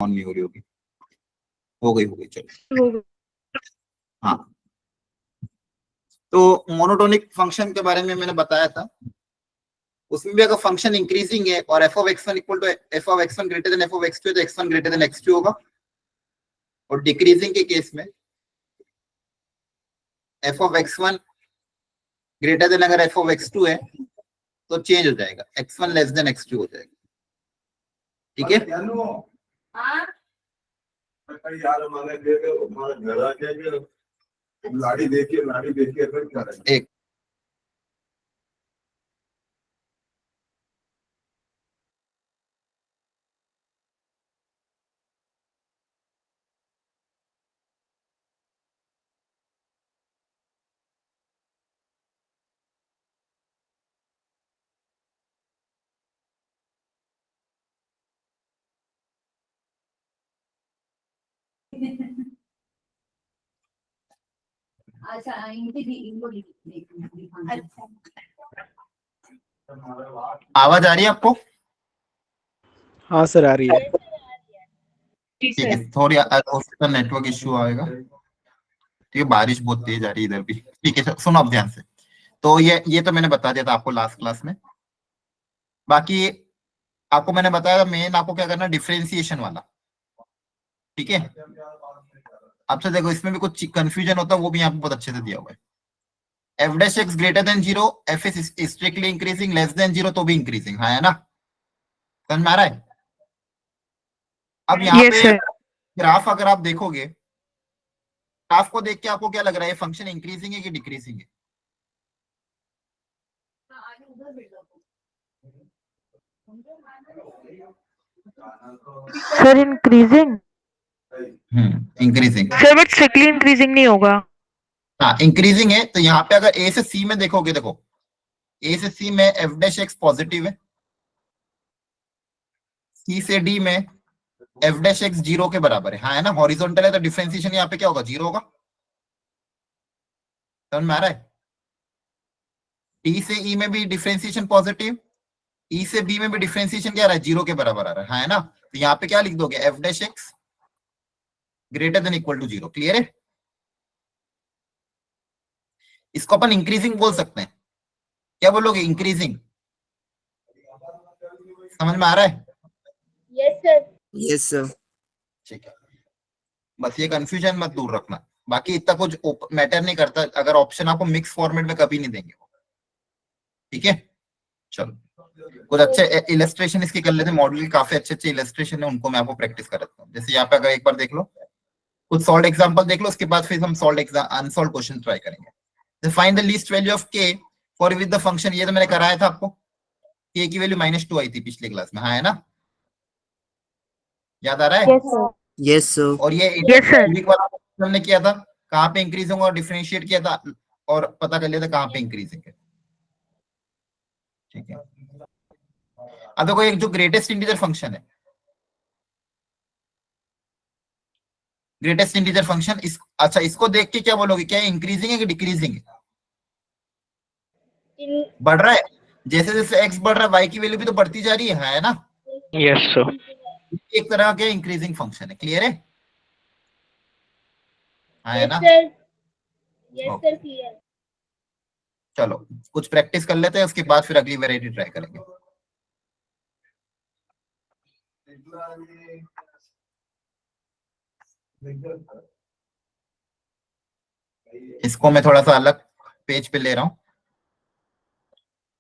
On नहीं हो रही होगी। हो गई चलो। हो गया। हाँ, तो मोनोटोनिक फंक्शन के बारे में मैंने बताया था। उसमें भी अगर फंक्शन इंक्रीजिंग है और f of x one equal to f of x one greater than f of x two, तो x one greater than x two होगा। और डिक्रीजिंग के केस में f of x one greater than अगर f of x two है तो change हो जाएगा, x one less than x two हो जाएगा। ठीक है, यार हमारे घर आ गया, लाड़ी देखिए फिर क्या एक अच्छा इनको अच्छा आवाज आ रही है आपको? हाँ सर आ रही है। ठीक है, थोड़ी नेटवर्क इश्यू आएगा। ठीक है, बारिश बहुत तेज आ रही है इधर भी। ठीक है, सुनो अब ध्यान से। तो ये तो मैंने बता दिया था आपको लास्ट क्लास में। बाकी आपको मैंने बताया मेन आपको क्या करना, डिफरेंशिएशन वाला। ठीक है, अब से देखो इसमें भी कुछ कंफ्यूजन होता है, वो भी यहाँ पे बहुत अच्छे से दिया हुआ है। F dash X greater than zero, F is strictly increasing, less than zero तो भी इंक्रीजिंग। हाँ है ना, समझ में आ रहा है? अब यहाँ यस पे सर। ग्राफ अगर आप देखोगे, ग्राफ को देख के आपको क्या लग रहा है, फंक्शन इंक्रीजिंग है कि डिक्रीजिंग है? Sir increasing. Increasing. Sir but strictly increasing नहीं होगा। हाँ इंक्रीजिंग है, तो यहाँ पे अगर ए से सी में देखोगे, देखो ए से सी में एफ डैश एक्स पॉजिटिव है, सी से डी में एफ डैश एक्स जीरो के बराबर है। हाँ है ना, हॉरिजॉन्टल है तो डिफरेंशिएशन यहाँ पे क्या होगा, जीरो होगा। समझ में आ रहा है? डी से ई में भी डिफरेंशिएशन पॉजिटिव, ई से बी में भी डिफरेंशिएशन क्या आ रहा है, जीरो के बराबर आ रहा है। हाँ है ना, तो यहाँ पे क्या लिख दोगे, F dash X greater than equal to zero. Clear है? इसको अपन इंक्रीजिंग बोल सकते हैं। क्या बोलोगे, इंक्रीजिंग? समझ में आ रहा है? Yes sir yes sir. ठीक है, बस ये कंफ्यूजन मत दूर रखना। बाकी इतना कुछ मैटर नहीं करता, अगर ऑप्शन आपको मिक्स फॉर्मेट में कभी नहीं देंगे। ठीक है, चलो कुछ अच्छे इलस्ट्रेशन इसके कर लेते हैं। मॉडल के काफी अच्छे अच्छे इलस्ट्रेशन है, उनको मैं आपको प्रैक्टिस कराता हूँ। जैसे यहाँ पे अगर एक बार देख लो, कुछ सॉल्व एग्जांपल देख लो, उसके बाद फिर हम सॉल्व अनसॉल्व क्वेश्चन ट्राई करेंगे। Find the least value of के फॉर विद द फंक्शन, ये तो मैंने कराया था आपको। के की वैल्यू -2 आई थी पिछले क्लास में। हाँ है ना, याद आ रहा है? Yes sir yes sir. और ये यस सर। यूनिक वाला हमने किया था, कहाँ पे इंक्रीज होगा और डिफरेंशिएट किया था और पता कर लिया था कहाँ पे इंक्रीजिंग है। ठीक है, अब देखो एक जो ग्रेटेस्ट इंटीजर फंक्शन है, ग्रेटेस्ट इंटीजर फंक्शन अच्छा इसको देख के क्या बोलोगे, क्या इंक्रीजिंग है कि डिक्रीजिंग है? बढ़ रहा है, जैसे जैसे एक्स बढ़ रहा है वाई की वैल्यू भी तो बढ़ती जा रही है ना? Yes sir. एक तरह का इंक्रीजिंग फंक्शन है। क्लियर है? है यस ना? Sir yes okay, sir clear चलो कुछ प्रैक्टिस कर लेते हैं, उसके बाद फिर अगली वेराइटी ट्राई करेंगे। इसको मैं थोड़ा सा अलग पेज पे ले रहा हूँ,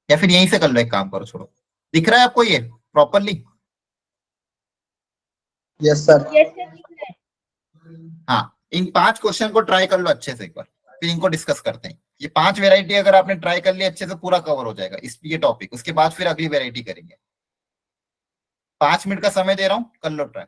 या फिर यहीं से कर लो, एक काम करो, छोड़ो। दिख रहा है आपको ये properly? Yes sir. Yes sir दिख रहा है हाँ, इन 5 क्वेश्चन को ट्राई कर लो अच्छे से एक बार, फिर इनको डिस्कस करते हैं। ये 5 वेराइटी अगर आपने ट्राई कर ली अच्छे से, पूरा कवर हो जाएगा इस ये टॉपिक। उसके बाद फिर अगली वेराइटी करेंगे। 5 मिनट का समय दे रहा हूँ, कर लो ट्राई।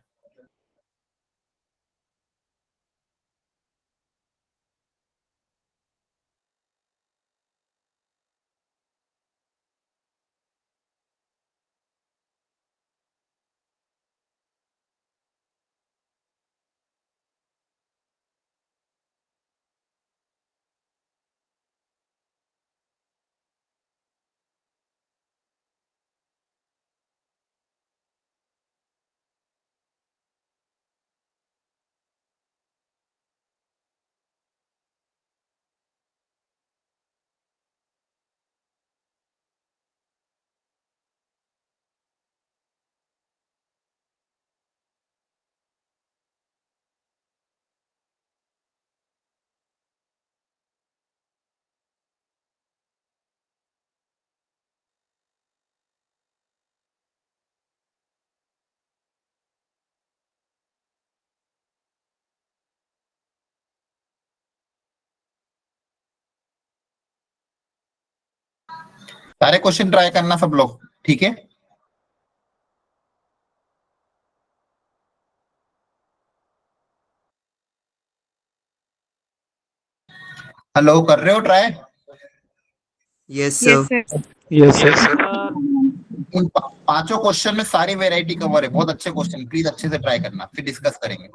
सारे क्वेश्चन ट्राई करना सब लोग, ठीक है। हेलो, कर रहे हो try? Yes, sir. Yes, sir. Yes, sir. इन पांचों क्वेश्चन में सारी वैरायटी कवर है, बहुत अच्छे क्वेश्चन, प्लीज अच्छे से ट्राई करना, फिर डिस्कस करेंगे।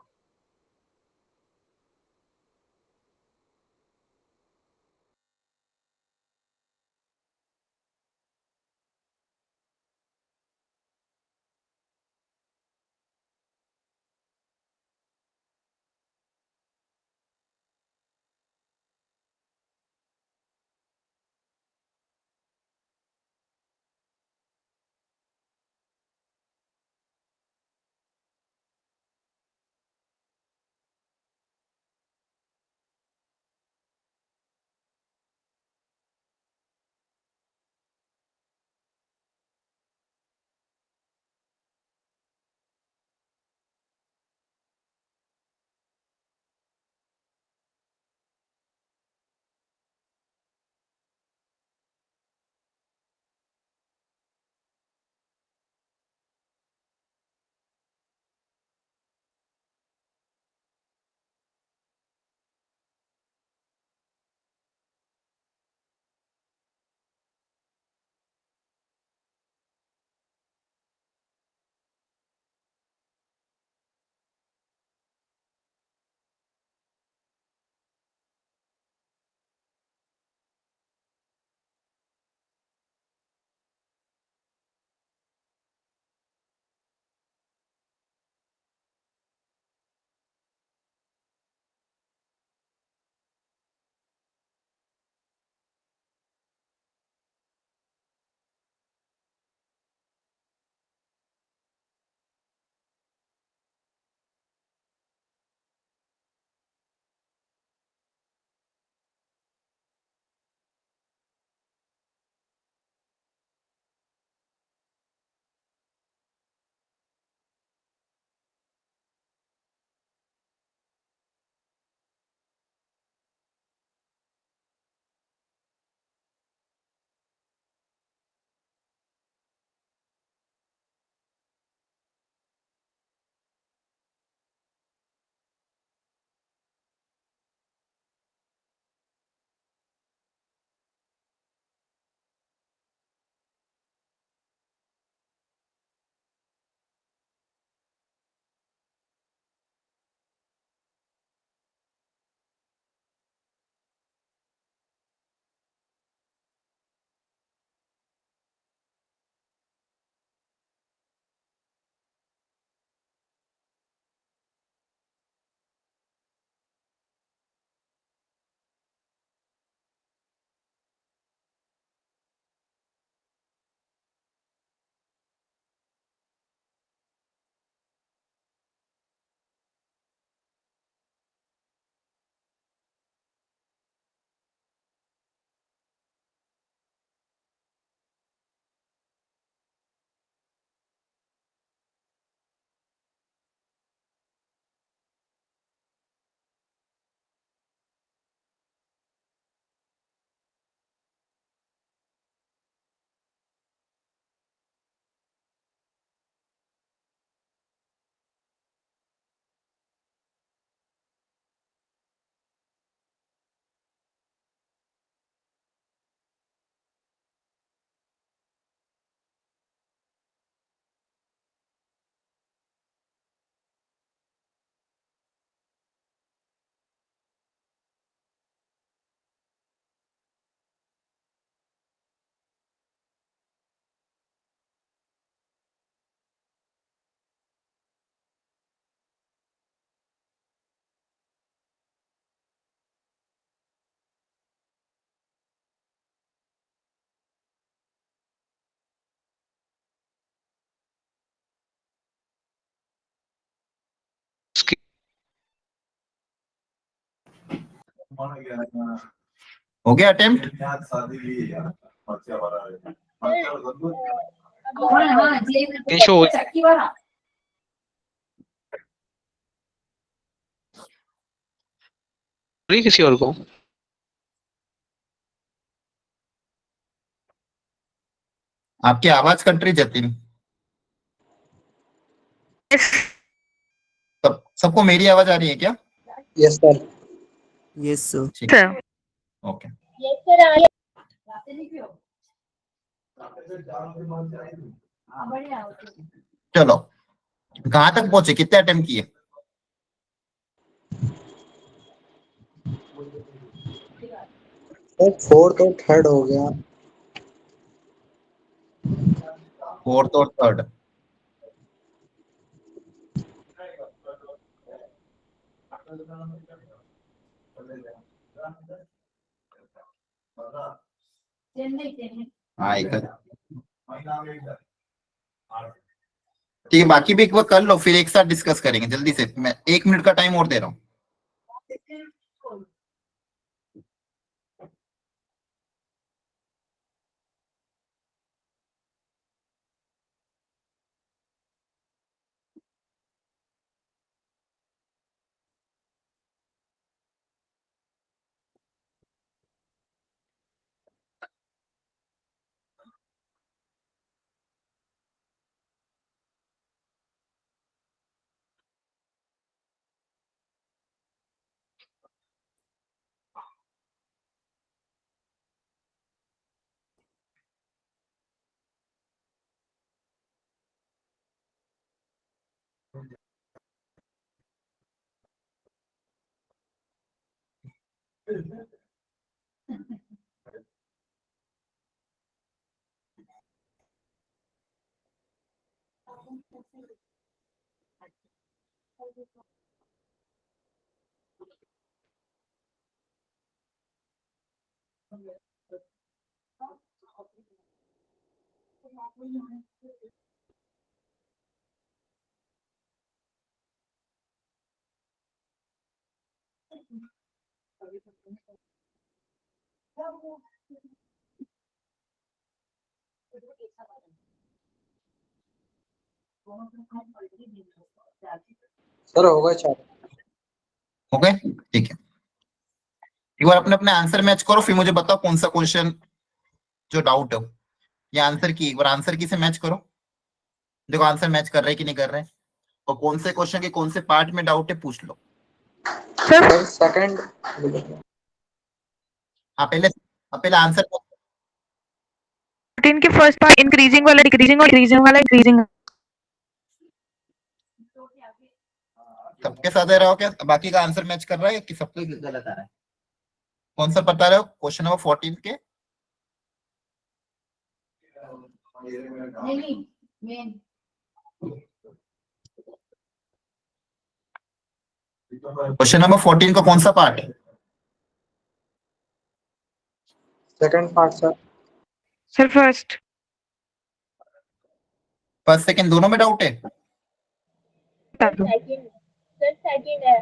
हो गया अटेम्प्ट? Show. किसी और को आपकी आवाज कट रही जतिन। सबको मेरी आवाज आ रही है क्या? Yes, sir. Yes, sir. ठीक है, ओके। Yes, sir. चलो, कहाँ तक पहुंचे, कितने अटेम्प्ट किए? सर फोर्थ और थर्ड हो गया। फोर्थ और थर्ड। आएगा, ठीक है। बाकी भी एक बार कर लो, फिर एक साथ डिस्कस करेंगे जल्दी से। मैं 1 मिनट का टाइम और दे रहा हूँ। सर होगा चार। हो गए, ठीक है। एक बार अपने अपने आंसर मैच करो, फिर मुझे बताओ कौन सा क्वेश्चन जो डाउट हो। ये आंसर की, एक बार आंसर की से मैच करो, देखो आंसर मैच कर रहे हैं कि नहीं कर रहे हैं। और कौन से क्वेश्चन के कौन से पार्ट में डाउट है पूछ लो। Sir second. हाँ, पहले आंसर। 14 के फर्स्ट पार्ट इंक्रीजिंग वाला डिक्रीजिंग और डिक्रीजिंग वाला इंक्रीजिंग। सबके साथ रहा हो क्या? बाकी का आंसर मैच कर रहा है कि सबको गलत आ रहा है? कौन सा बता रहे हो क्वेश्चन नंबर 14 के? नहीं, मेन। क्वेश्चन नंबर 14 का कौन सा पार्ट है? Second part sir. Sir first. First second दोनों में डाउट है? सेकंड, सर सेकंड है।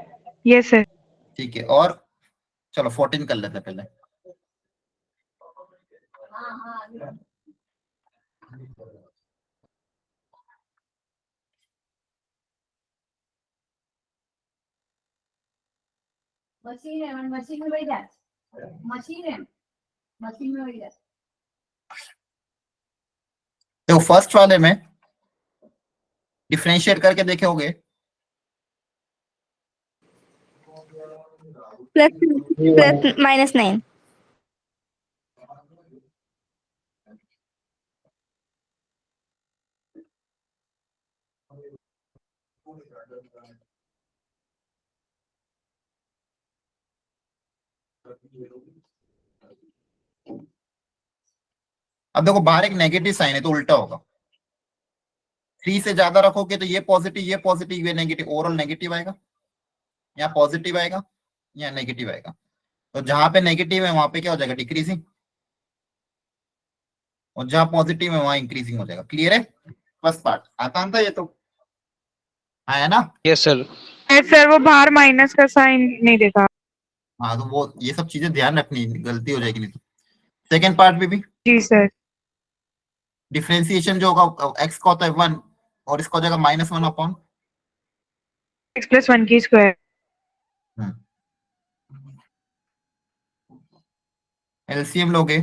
Yes sir. ठीक है, और चलो 14 कर लेते हैं पहले। हाँ। मशीन है, मशीन में बैठ जा। मशीन है, मशीन में बैठ जा। देखो फर्स्ट वाले में डिफरेंशिएट करके देखे होगे। प्लस -9। अब देखो बाहर एक नेगेटिव साइन है तो उल्टा होगा। 3 से ज्यादा रखोगे तो ये पॉजिटिव ये नेगेटिव, ओवरऑल नेगेटिव आएगा। या पॉजिटिव आएगा या नेगेटिव आएगा। तो जहां पे नेगेटिव है वहां पे क्या हो जाएगा, डिक्रीजिंग। और जहां पॉजिटिव है वहां इंक्रीजिंग हो जाएगा। क्लियर है? फर्स्ट पार्ट आसान था ये तो, है ना? Yes, sir. सर वो बाहर माइनस का साइन नहीं देखा। हाँ, तो वो ये सब चीजें ध्यान रखनी, गलती हो जाएगी नहीं तो। सेकेंड पार्ट में भी जी सर। डिफरेंशिएशन जो होगा, एक्स का होता है 1 और इसका हो जाएगा -1 अपॉन। x + 1 की स्क्वायर। एलसीएम लोगे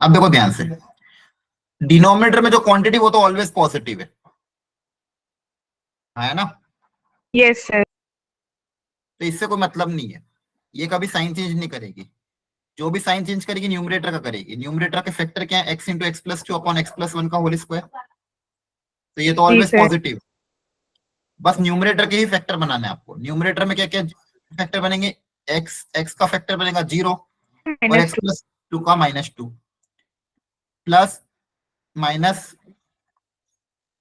अब देखो ध्यान से, डिनोमिनेटर में जो क्वांटिटी वो तो ऑलवेज पॉजिटिव है ना? Yes, sir. तो इससे कोई मतलब नहीं है, ये कभी साइन चेंज नहीं करेगी। जो भी साइन चेंज करेगी न्यूमरेटर का करेगी। न्यूमरेटर के फैक्टर क्या है? x into x plus two upon x plus one का होल स्क्वायर। तो ये तो जी ऑलवेज सर। पॉजिटिव। बस न्यूमरेटर के ही फैक्टर बनाने हैं आपको। न्यूमरेटर में क्या क्या फैक्टर बनेंगे? x का फैक्टर बनेगा 0 और Minus x 2. प्लस टू का -2 प्लस माइनस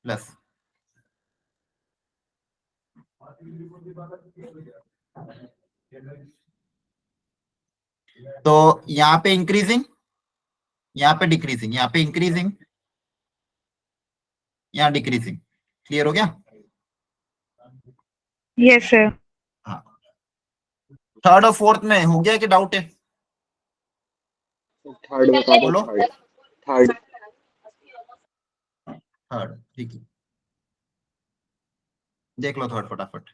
प्लस। तो यहाँ पे इंक्रीजिंग, यहाँ पे डिक्रीजिंग, यहाँ पे इंक्रीजिंग, यहाँ डिक्रीजिंग। क्लियर हो गया? Yes, sir. हाँ। थर्ड और फोर्थ में हो गया कि डाउट है? थर्ड बता दो। बोलो। थर्ड थर्ड ठीक है, देख लो थर्ड फटाफट।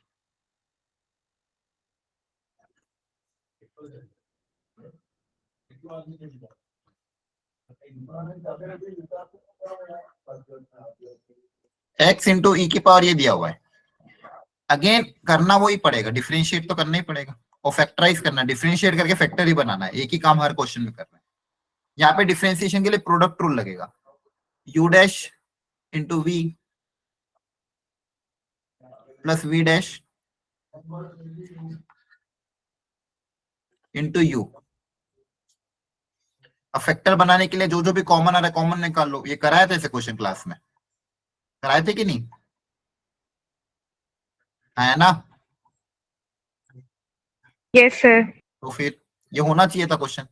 x इंटू ई की पावर ये दिया हुआ है। अगेन करना वही पड़ेगा, डिफरेंशिएट तो करना ही पड़ेगा और फैक्टराइज करना, डिफरेंशिएट करके फैक्टर ही बनाना है। एक ही काम हर क्वेश्चन में करना है। यहाँ पे डिफरेंशिएशन के लिए प्रोडक्ट रूल लगेगा, u dash into V plus V dash into U. अब फैक्टर बनाने के लिए जो जो भी कॉमन आ रहा है कॉमन निकाल लो। ये कराए थे ऐसे क्वेश्चन क्लास में, कराए थे कि नहीं? है ना? Yes, sir. तो फिर ये होना चाहिए था क्वेश्चन।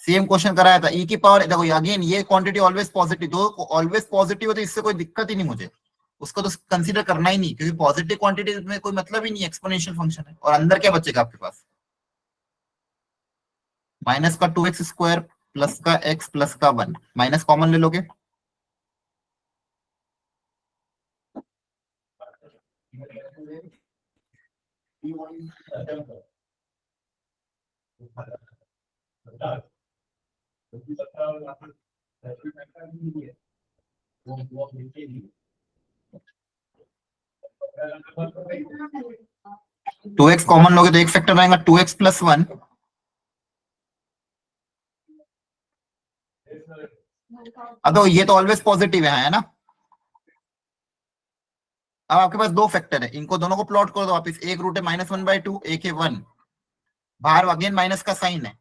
सेम क्वेश्चन कराया था। ई की पावर देखो अगेन ये क्वांटिटी ऑलवेज पॉजिटिव, तो ऑलवेज पॉजिटिव है तो इससे कोई दिक्कत ही नहीं मुझे, उसको तो कंसीडर करना ही नहीं, क्योंकि पॉजिटिव क्वांटिटी में कोई मतलब ही नहीं, एक्सपोनेंशियल फंक्शन है। और अंदर क्या बचेगा आपके पास? माइनस का 2x स्क्वायर प्लस का x प्लस का 1, माइनस कॉमन ले लोगे। टू एक्स कॉमन लोगे तो एक फैक्टर आएगा 2x प्लस 1। अब तो ये तो ऑलवेज पॉजिटिव है ना? अब आपके पास दो फैक्टर है, इनको दोनों को प्लॉट कर दो वापिस। एक रूट है -1/2, एक है 1। बाहर अगेन माइनस का साइन है,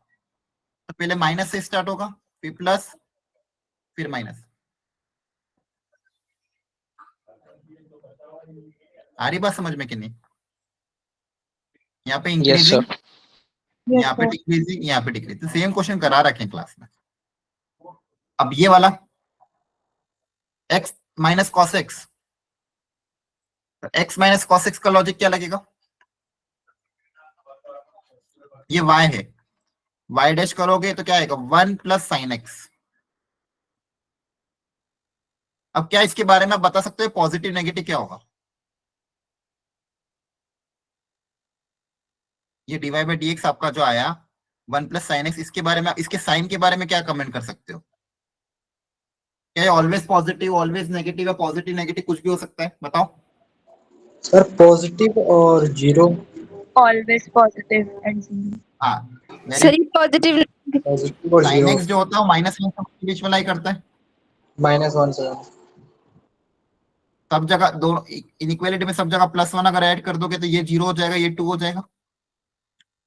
तो पहले माइनस से स्टार्ट होगा, फिर प्लस, फिर माइनस। आ रही बात समझ में कि नहीं? यहाँ पे इंक्रीजिंग, Yes, यहाँ पे sir. डिक्रीजिंग, यहाँ पे डिक्रीजिंग। सेम क्वेश्चन करा रखे क्लास में। अब ये वाला x minus cos x, x minus cos x का लॉजिक क्या लगेगा? ये y है, y डैश करोगे तो क्या आएगा? 1 प्लस साइन एक्स। अब क्या इसके बारे में आप बता सकते हो पॉजिटिव नेगेटिव क्या होगा? ये dy बाई dx आपका जो आया 1 प्लस साइन एक्स, इसके बारे में, इसके साइन के बारे में क्या कमेंट कर सकते हो? क्या ये ऑलवेज पॉजिटिव, ऑलवेज नेगेटिव या पॉजिटिव नेगेटिव कुछ भी हो सकता है? बताओ। सर पॉजिटिव और zero. Always positive and zero. हाँ, Sir, ये positive. पॉजिटिव और साइन जीरो एक्स जो होता है माइनस के बीच में लाई करता है। -1 से सब जगह दोनों इनइक्वालिटी में, सब जगह +1 अगर ऐड कर दोगे तो ये 0 हो जाएगा, ये 2 हो जाएगा।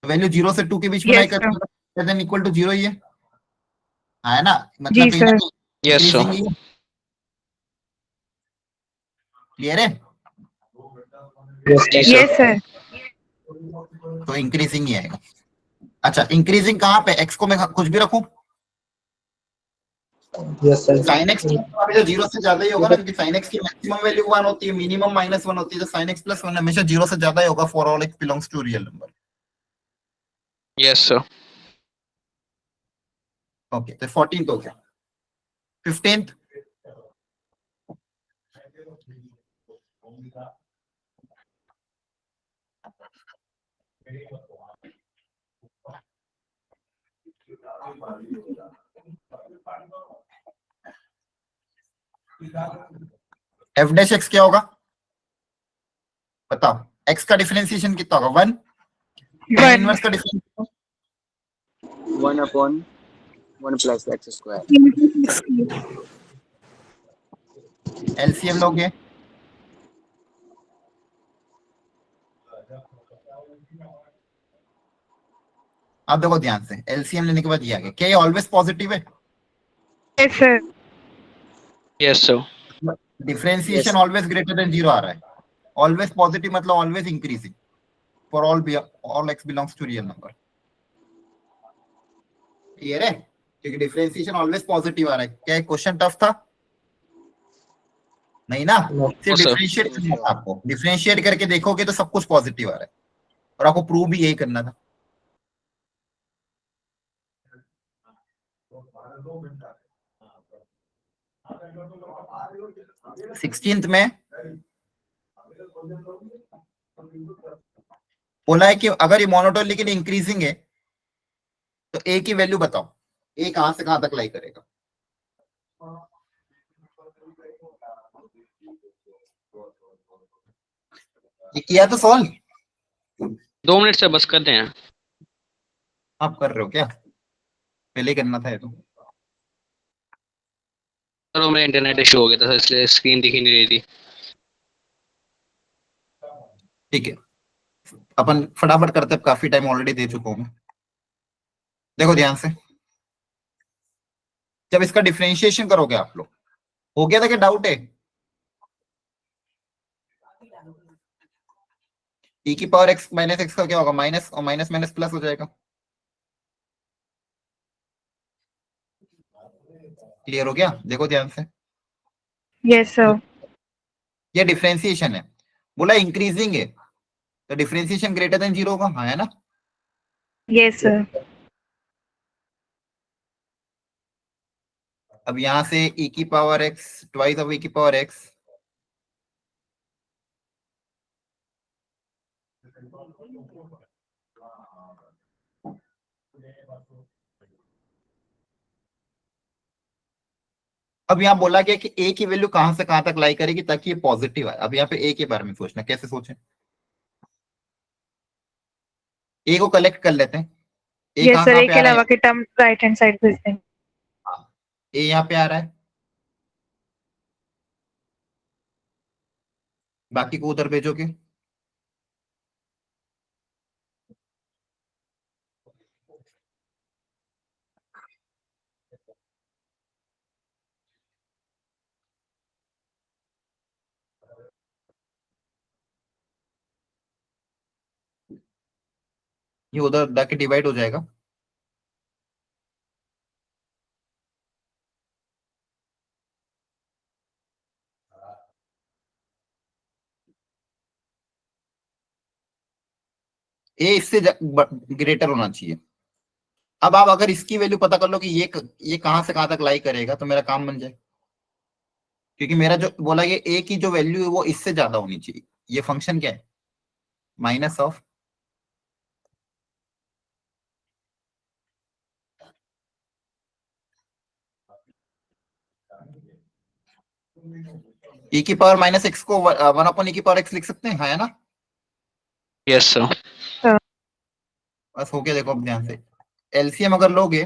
वैल्यू 0 से 2 के बीच में लाई Yes, sir. करते हैं, इक्वल टू 0 ही है ना? मतलब जी कहीं ना सर. कहीं इंक्रीजिंग ही है। क्लियर है? Yes, sir. तो इंक्रीजिंग ही आएगा। अच्छा, इंक्रीजिंग कहाँ पे? एक्स को मैं कुछ भी रखूं? Yes sir. साइन एक्स जो 0 से ज्यादा ही होगा ना, क्योंकि साइन एक्स की मैक्सिमम वैल्यू 1 होती है, मिनिमम -1 होती है। तो साइन एक्स प्लस 1 हमेशा 0 से ज्यादा ही होगा for all X belongs to real number. Yes sir. Okay, तो 14th हो गया। 15th एफ डैश एक्स क्या होगा बताओ। एक्स का डिफरेंशिएशन कितना होगा 1, tan 1. इनवर्स का differentiation 1/1 plus x square. LCM लोगे अब देखो ध्यान से, एलसीएम लेने के बाद ये आ गया, क्या ये ऑलवेज पॉजिटिव है? Yes, sir. Yes, sir. Differentiation Yes. Always greater than 0 आ रहा है। ऑलवेज पॉजिटिव मतलब always increasing for all X belongs to real number. Clear है? क्योंकि डिफरेंशिएशन ऑलवेज पॉजिटिव आ रहा है। क्या क्वेश्चन टफ था? नहीं ना, No. सिर्फ No, sir. डिफरेंशिएट करना था आपको। डिफरेंशिएट करके देखोगे तो सब कुछ पॉजिटिव आ रहा है और आपको प्रूव भी यही करना था। सिक्सटींथ में बोला है कि अगर ये मोनोटोन लेकिन इंक्रीजिंग है तो ए की वैल्यू बताओ, ए कहां से कहां तक लाई करेगा? ये किया तो सॉल्व 2 मिनट से बस करते हैं। आप कर रहे हो क्या? पहले ही करना था ये तो। चलो मेरा इंटरनेट इशू हो गया था इसलिए स्क्रीन दिख ही नहीं रही थी। ठीक है, अपन फटाफट करते हैं, काफी टाइम ऑलरेडी दे चुका हूं मैं। देखो ध्यान से, जब इसका डिफरेंशिएशन करोगे आप लोग, हो गया था कि डाउट है? e की पावर x माइनस एक्स का क्या होगा? माइनस और माइनस माइनस प्लस हो जाएगा। क्लियर हो गया? देखो ध्यान से, Yes, sir. ये डिफरेंशिएशन है, बोला इंक्रीजिंग है तो डिफरेंशिएशन ग्रेटर देन 0 होगा। हाँ है ना? Yes, sir. अब यहां से e की power x twice of e की पावर x, अब यहाँ बोला गया कि a की वैल्यू कहां से कहां तक लाई करेगी ताकि ये पॉजिटिव आए। अब यहाँ पे a के बारे में सोचना, कैसे सोचें? a को कलेक्ट कर लेते हैं। a Yes, कहां sir. कहां एक पे के आ रहा अलावा है? के टर्म राइट हैंड साइड भेज देंगे. a यहाँ पे आ रहा है, बाकी को उधर भेजोगे। ये उधर जाके डिवाइड हो जाएगा। ए इससे ग्रेटर होना चाहिए। अब आप अगर इसकी वैल्यू पता कर लो कि ये कहां से कहां तक लाई करेगा तो मेरा काम बन जाए, क्योंकि मेरा जो बोला ये ए की जो वैल्यू है वो इससे ज्यादा होनी चाहिए। ये फंक्शन क्या है? माइनस ऑफ e की पावर माइनस एक्स को 1/e की पावर x लिख सकते हैं। हाँ है ना? Yes sir. बस हो गया। देखो अब ध्यान से, एलसीएम अगर लोगे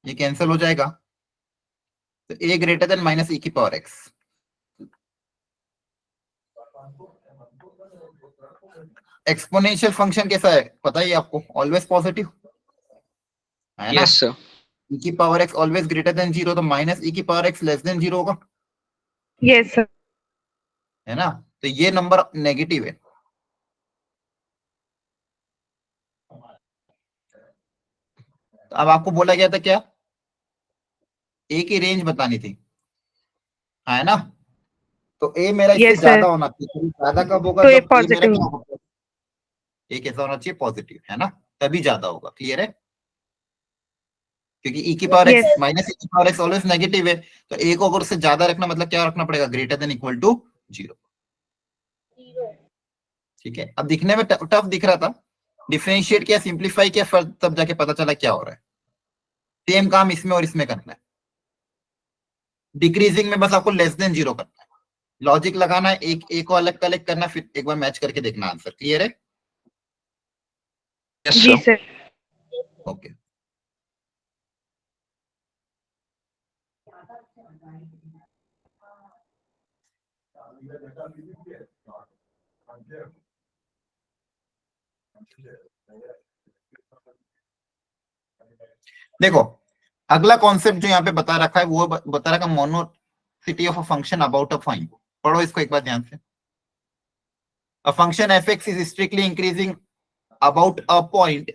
ये कैंसिल हो जाएगा, तो a greater than minus e की पावर x। एक्सपोनेंशियल फंक्शन कैसा है पता ही आपको? ऑलवेज पॉजिटिव है ना? Yes sir. e की power x always greater than 0, तो माइनस e की पावर x लेस देन 0 होगा। Yes, sir. है ना? तो ये नंबर नेगेटिव है। तो अब आपको बोला गया था क्या? a की रेंज बतानी थी। है ना? तो a मेरा इससे Yes, sir. ज्यादा होना चाहिए। ज्यादा कब होगा? तो ये जब a मेरा positive. क्या होगा? a कैसा होना चाहिए? पॉजिटिव। है ना? तभी ज्यादा होगा। क्लियर है? क्योंकि e की power x Yes. Minus e की पावर x ऑलवेज नेगेटिव है, तो a को अगर उससे ज्यादा रखना मतलब क्या रखना पड़ेगा, ग्रेटर देन इक्वल टू 0। ठीक है, अब दिखने में टफ दिख रहा था, डिफरेंशिएट किया, सिंप्लीफाई किया, फिर तब जाके पता चला क्या हो रहा है। सेम काम इसमें और इसमें करना है। डिक्रीजिंग में बस आपको लेस देन 0 करना है, लॉजिक लगाना है, एक को अलग कलेक्ट करना, फिर एक बार मैच करके देखना आंसर। क्लियर है? यस जी सर। सर। ओके। देखो, अगला कॉन्सेप्ट जो यहाँ पे बता रखा है वो बता रखा monotonicity of a function about a fine. पढ़ो इसको एक बार ध्यान से। A function f x is strictly increasing about a point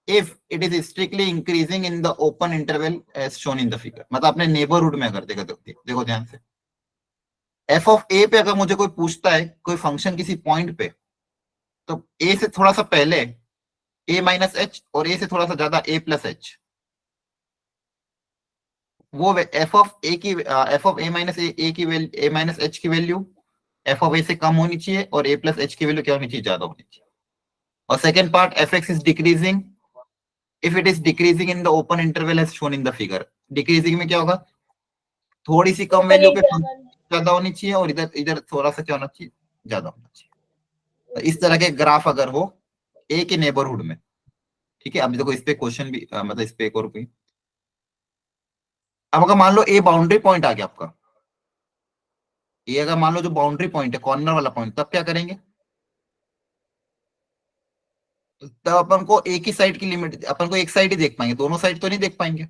if it is strictly increasing in the open interval as shown in the figure। मतलब अपने neighbourhood में अगर देखो ध्यान से, एफ ऑफ ए पे अगर मुझे कोई पूछता है कोई फंक्शन किसी पॉइंट पे, तो ए से थोड़ा सा पहले ए माइनस एच और ए से थोड़ा सा ज्यादा ए प्लस एच, वो एफ ऑफ ए की एफ ऑफ ए माइनस ए की वैल्यू, ए माइनस एच की वैल्यू एफ ऑफ ए से कम होनी चाहिए और ए प्लस एच की वैल्यू क्या होनी चाहिए, ज्यादा होनी चाहिए। और second part, F x is decreasing if it is decreasing in the open interval as shown in the figure। Decreasing में क्या होगा, थोड़ी सी कम वैल्यू पे ज्यादा होनी चाहिए और इधर इधर थोड़ा सा क्या होना चाहिए, ज्यादा होना चाहिए। तो इस तरह के ग्राफ अगर हो ए के नेबरहुड में, ठीक है। अभी देखो इस पे क्वेश्चन भी मतलब इस पे एक और भी, अब अगर मान लो ए बाउंड्री पॉइंट आ गया आपका, ये अगर मान लो जो बाउंड्री पॉइंट है कॉर्नर वाला पॉइंट, तब क्या करेंगे, तब अपन को एक ही साइड की लिमिट, अपन को एक साइड ही देख पाएंगे, दोनों साइड तो नहीं देख पाएंगे।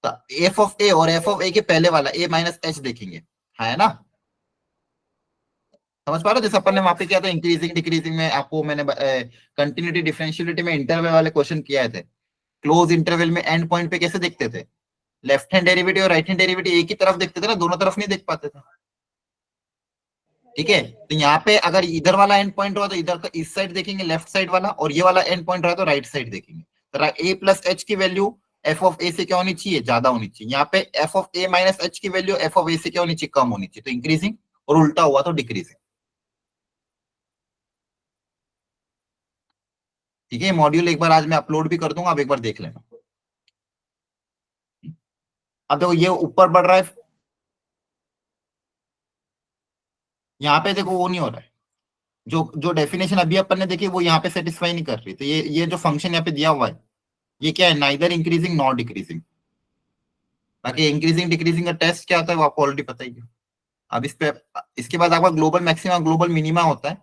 तो एफ ऑफ ए और एफ ऑफ ए के पहले वाला ए माइनस एच देखेंगे, है ना? समझ पा रहे हो? जैसे अपन ने वहां पे किया था इंक्रीजिंग डिक्रीजिंग में, आपको मैंने कंटिन्यूटी डिफरेंशियलिटी में इंटरवल वाले क्वेश्चन किया थे। क्लोज इंटरवल में एंड पॉइंट पे कैसे देखते थे, लेफ्ट हैंड डेरिवेटिव और राइट हैंड डेरिवेटिव एक ही तरफ देखते थे ना, दोनों तरफ नहीं देख पाते थे। ठीक है, तो यहाँ पे अगर इधर वाला एंड पॉइंट हुआ तो इधर का इस साइड देखेंगे लेफ्ट साइड वाला, और ये वाला एंड पॉइंट रहा तो राइट साइड देखेंगे। तो ए प्लस एच की वैल्यू एफ ऑफ ए से क्या होनी चाहिए, ज्यादा होनी चाहिए। यहाँ पे F of A minus H की वैल्यू एफ ऑफ ए से क्या होनी चाहिए, कम होनी चाहिए। तो इंक्रीजिंग, और उल्टा हुआ तो डिक्रीजिंग। ठीक है, मॉड्यूल एक बार आज मैं अपलोड भी कर दूंगा, आप एक बार देख लेना। अब देखो ये ऊपर बढ़ रहा है, यहाँ पे देखो वो नहीं हो रहा है, जो जो डेफिनेशन अभी अपन ने देखी वो यहाँ पे सेटिस्फाई नहीं कर रही। तो ये जो फंक्शन यहाँ पे दिया हुआ है ये क्या है, नाइदर इंक्रीजिंग नॉट डिक्रीजिंग। बाकी इंक्रीजिंग डिक्रीजिंग का टेस्ट क्या होता है वो आपको ऑलरेडी पता ही है। अब इस पे, इसके बाद आपका ग्लोबल मैक्सिमा ग्लोबल मिनिमा होता है,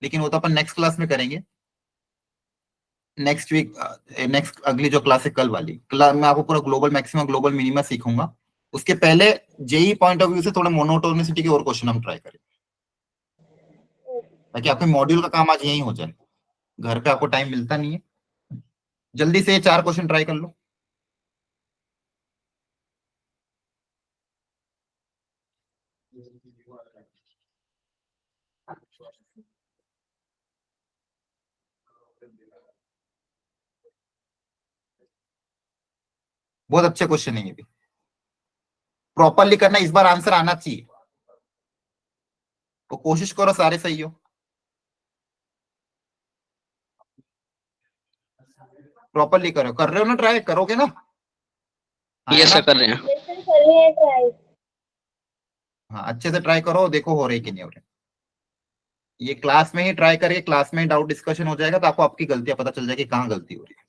लेकिन वो तो अपन नेक्स्ट क्लास में करेंगे, नेक्स्ट वीक, नेक्स्ट अगली जो क्लास है कल वाली क्लास में आपको पूरा ग्लोबल मैक्सिमा ग्लोबल मिनिमा सीखूंगा। उसके पहले जेई पॉइंट ऑफ व्यू से थोड़ा मोनोटोनिसिटी के और क्वेश्चन हम ट्राई करें, ताकि आपके मॉड्यूल का काम आज यही हो जाए। घर पे आपको टाइम मिलता नहीं है, जल्दी से 4 क्वेश्चन ट्राई कर लो। बहुत अच्छे क्वेश्चन है ये भी, प्रॉपरली करना, इस बार आंसर आना चाहिए, तो कोशिश करो सारे सही हो। प्रॉपरली करो, कर रहे हो ना, ट्राई करोगे ना? हाँ, है यस ना? सर, कर रहे हैं। हाँ, अच्छे से ट्राई करो, देखो हो रहे कि नहीं हो रहे। ये क्लास में ही ट्राई करके क्लास में डाउट डिस्कशन हो जाएगा, तो आपको आपकी गलतियां पता चल जाएगी कहाँ गलती हो रही है।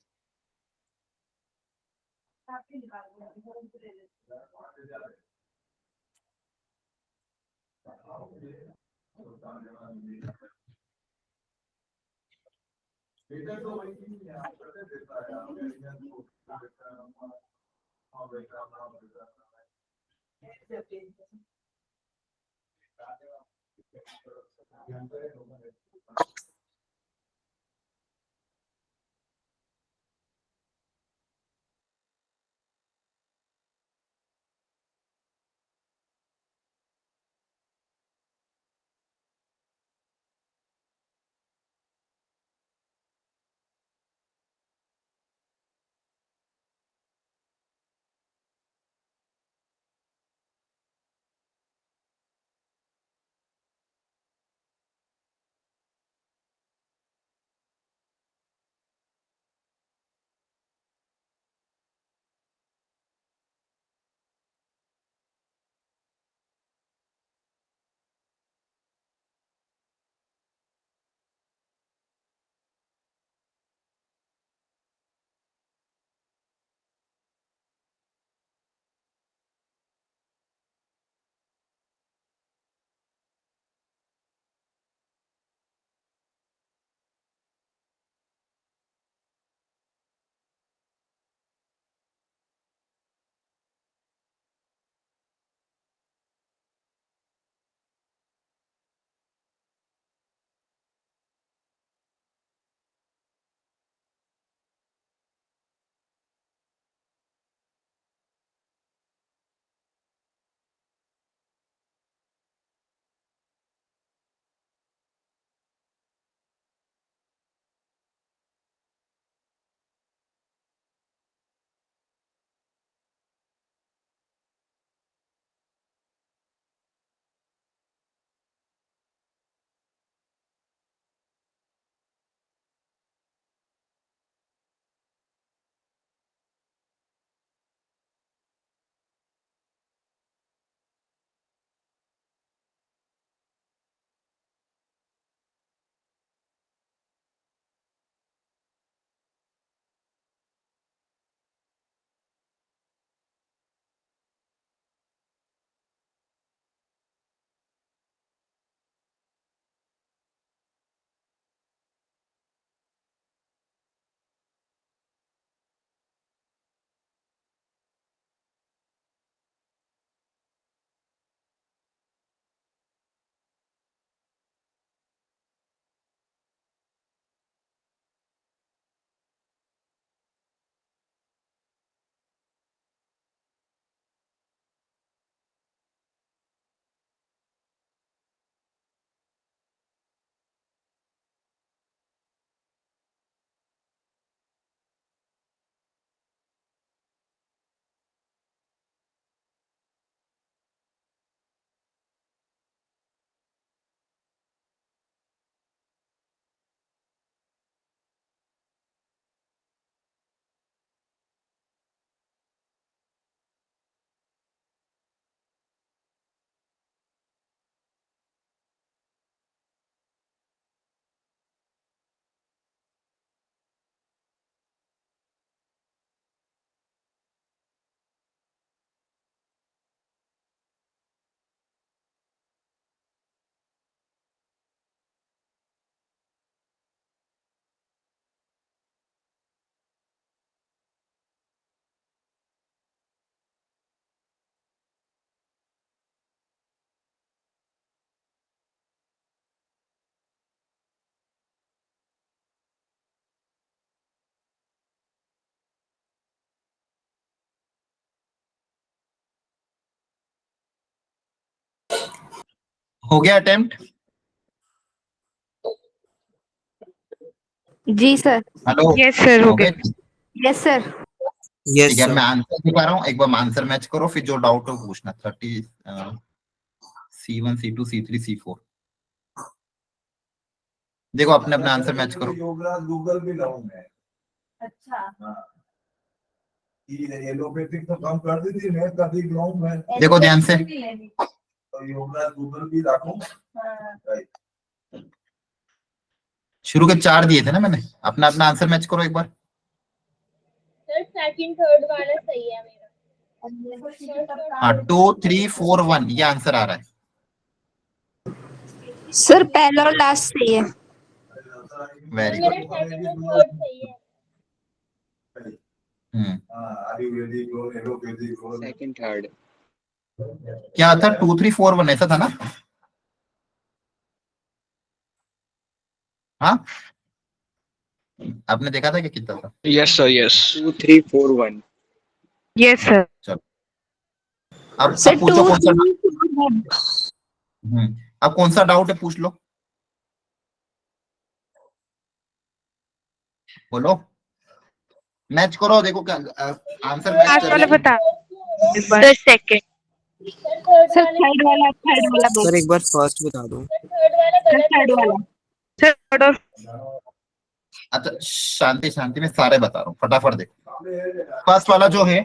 हो गया अटेम्प्ट? जी सर। Hello, Yes, sir. हो हो गए? गया. Yes sir. Yes, ठीक है, sir. मैं आंसर दिखा रहा हूँ, एक बार आंसर मैच करो, फिर जो डाउट हो पूछना। 30 C1 C2 C3 C4 देखो, अपने अपने आंसर मैच करो। योगराज गूगल भी डाउन है। अच्छा, एलोपैथिक तो काम कर दी थी, मैं कभी डाउन है। देखो ध्यान से, तो योगराज गूगल भी रखो। शुरू के 4 दिए थे ना मैंने, अपना अपना आंसर मैच करो एक बार। सर सेकंड थर्ड वाला सही है मेरा। हाँ, 2 3 4 1 ये आंसर आ रहा है। सर पहला और लास्ट सही है। वेरी मेरा गुड। सेकंड और थर्ड सही है। आयुर्वेदिक एलोपैथिक सेकंड थर्ड क्या था? 2 3 4 1 ऐसा था ना? हाँ, आपने देखा था कि कितना था? Yes sir yes 2 3 4 1 Yes, sir. अब सर पूछो 2 कौन सा। 3 4 1। अब कौन सा डाउट है, पूछ लो, बोलो, मैच करो, देखो क्या आंसर मैच लास्ट कर वाला रहे हैं। बता एक बार. Sir second. Sir sir third वाला बोल। सर एक बार फर्स्ट बता दो। थर्ड वाला सर गलत थर्ड है। वाला। सर थर्ड और अच्छा, शांति शांति में सारे बता रहा हूँ, फटाफट देखो। फर्स्ट वाला जो है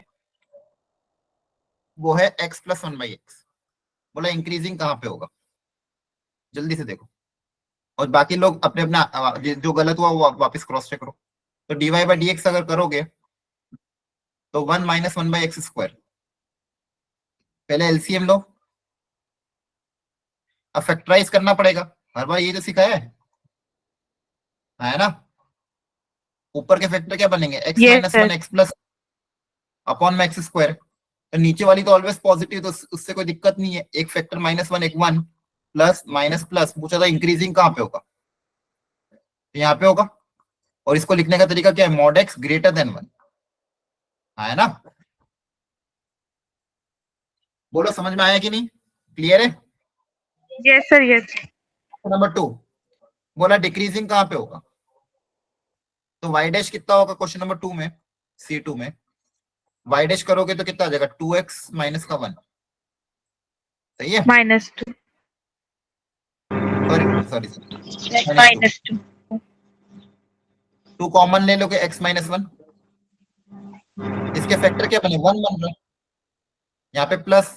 वो है x प्लस 1/x। बोला इंक्रीजिंग कहाँ पे होगा, जल्दी से देखो। और बाकी लोग अपने अपना जो गलत हुआ वो वापस क्रॉस चेक करो। तो dy/dx अगर करोगे तो 1 - 1/x²। पहले एलसीएम लो, अब फैक्टराइज करना पड़ेगा, हर बार ये तो सिखाया है ना? ऊपर के फैक्टर क्या बनेंगे? x - Yes, 1 x plus upon में x²। तो नीचे वाली तो ऑलवेज पॉजिटिव, तो उससे कोई दिक्कत नहीं है। एक फैक्टर -1 एक 1 प्लस माइनस प्लस पूछा था, इंक्रीजिंग कहाँ पे होगा? तो यहाँ पे होगा। और इसको लिखने का तरीका क्या है? मॉड x ग्रेटर देन 1, है ना? बोलो समझ में आया कि नहीं? क्लियर है? yes, sir. Yes. नंबर 2 बोला डिक्रीजिंग कहाँ पे होगा? तो y डैश कितना होगा क्वेश्चन नंबर 2 में, C2 में? y डैश करोगे तो कितना आ जाएगा? 2x माइनस का 1। सही है? -2. सॉरी -2. 2 कॉमन ले लोगे, x - 1। इसके फैक्टर क्या बने? 1 बन रहा है, यहाँ पे प्लस,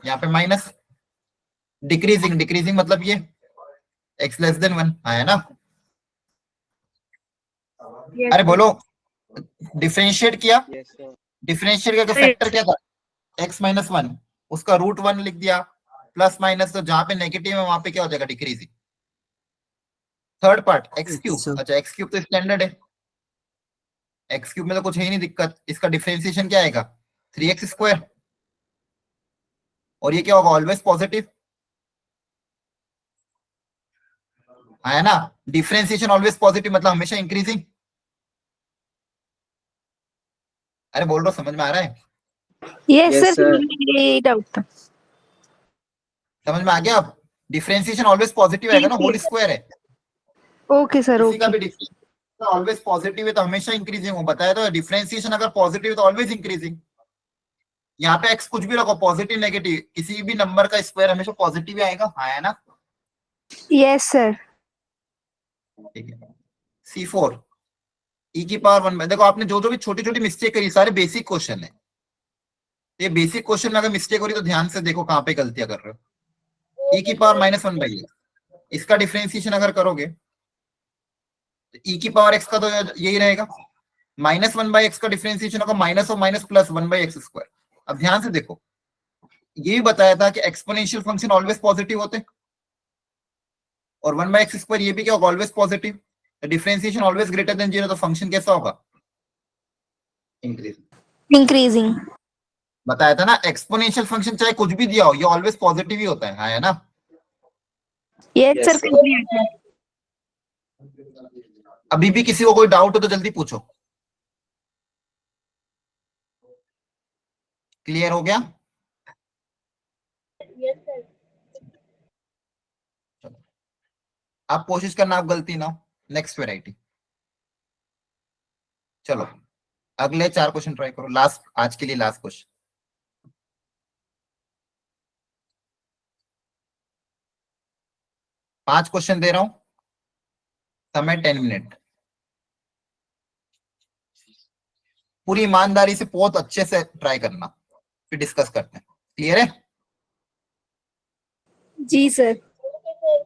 यहाँ पे माइनस। डिक्रीजिंग, डिक्रीजिंग मतलब ये x लेस देन 1 है ना? Yes, अरे sir. बोलो, डिफरेंशिएट किया, यस सर डिफरेंशिएट किया तो Sir, फैक्टर क्या था? x - 1, उसका रूट 1 लिख दिया, प्लस माइनस, तो जहां पे नेगेटिव है वहां पे क्या हो जाएगा? Decreasing. Third part x cube. अच्छा। अच्छा, x क्यूब तो स्टैंडर्ड है, x क्यूब में तो कुछ है ही नहीं दिक्कत। इसका डिफरेंशिएशन क्या आएगा? 3x²। और ये क्या होगा? ऑलवेज पॉजिटिव, है ना? डिफरेंशिएशन ऑलवेज पॉजिटिव मतलब हमेशा इंक्रीजिंग। अरे बोल रहा हूं, समझ में आ रहा है? Yes Yes, sir, sir. ये डाउट था। समझ में आ गया? अब डिफरेंशिएशन ऑलवेज पॉजिटिव आएगा ना, होल स्क्वायर है। ओके सर, किसी का ओके। भी डिफरेंशिएशन ऑलवेज पॉजिटिव है तो हमेशा इंक्रीजिंग हो, बताया तो। डिफरेंशिएशन अगर पॉजिटिव है तो ऑलवेज इंक्रीजिंग। यहाँ पे x कुछ भी रखो, पॉजिटिव नेगेटिव, किसी भी नंबर का स्क्वायर हमेशा पॉजिटिव ही आएगा, है ना? Yes sir. ठीक है। C4 e की पावर 1। देखो आपने जो जो भी छोटी छोटी मिस्टेक करी, सारे बेसिक क्वेश्चन है। ये बेसिक क्वेश्चन में अगर मिस्टेक हो रही तो ध्यान से देखो कहाँ पे गलतियां कर रहे हो। e की पावर -1/x, इसका डिफरेंशिएशन अगर करोगे तो e की पावर x का तो यही रहेगा। -1/x का डिफरेंशिएशन होगा माइनस और माइनस प्लस 1/x²। अब ध्यान से देखो, ये भी बताया था कि एक्सपोनेंशियल फंक्शन ऑलवेज पॉजिटिव होते, और 1/x² ये भी क्या होगा? Always positive. Differentiation always greater than 0, तो फंक्शन कैसा होगा? इंक्रीजिंग। इंक्रीजिंग। बताया था ना, एक्सपोनेंशियल फंक्शन चाहे कुछ भी दिया हो, ये ऑलवेज पॉजिटिव ही होता है ना? Yes Yes, sir, sir. Complete है। अभी भी किसी को कोई डाउट हो तो जल्दी पूछो। क्लियर हो गया? Yes sir. आप कोशिश करना, आप गलती ना हो। Next variety. चलो अगले 4 क्वेश्चन ट्राई करो, लास्ट आज के लिए लास्ट क्वेश्चन। पांच क्वेश्चन दे रहा हूं, समय 10 मिनट। पूरी ईमानदारी से बहुत अच्छे से ट्राई करना, फिर डिस्कस करते हैं। क्लियर है? जी सर। Okay sir.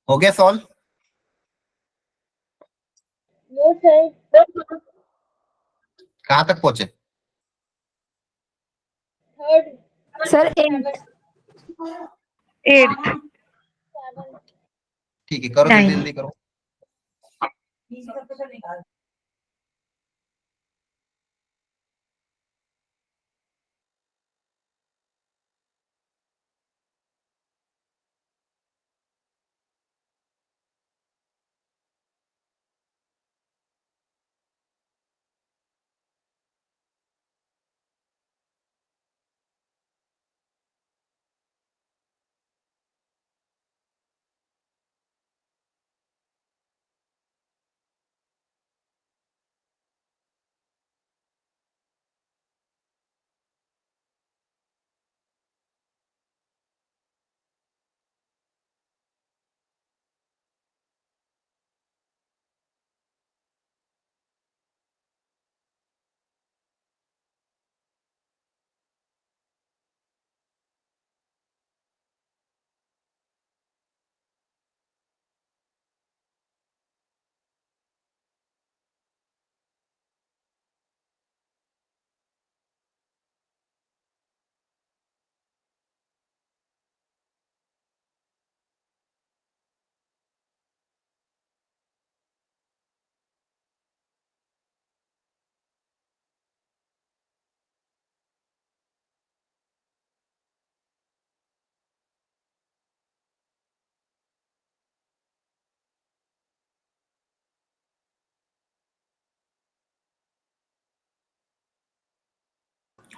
हो गया सॉल्व? नो सर कहाँ तक पहुंचे? Third sir 8 seven 8th seven ठीक है, करो जल्दी 9 जल्दी करो।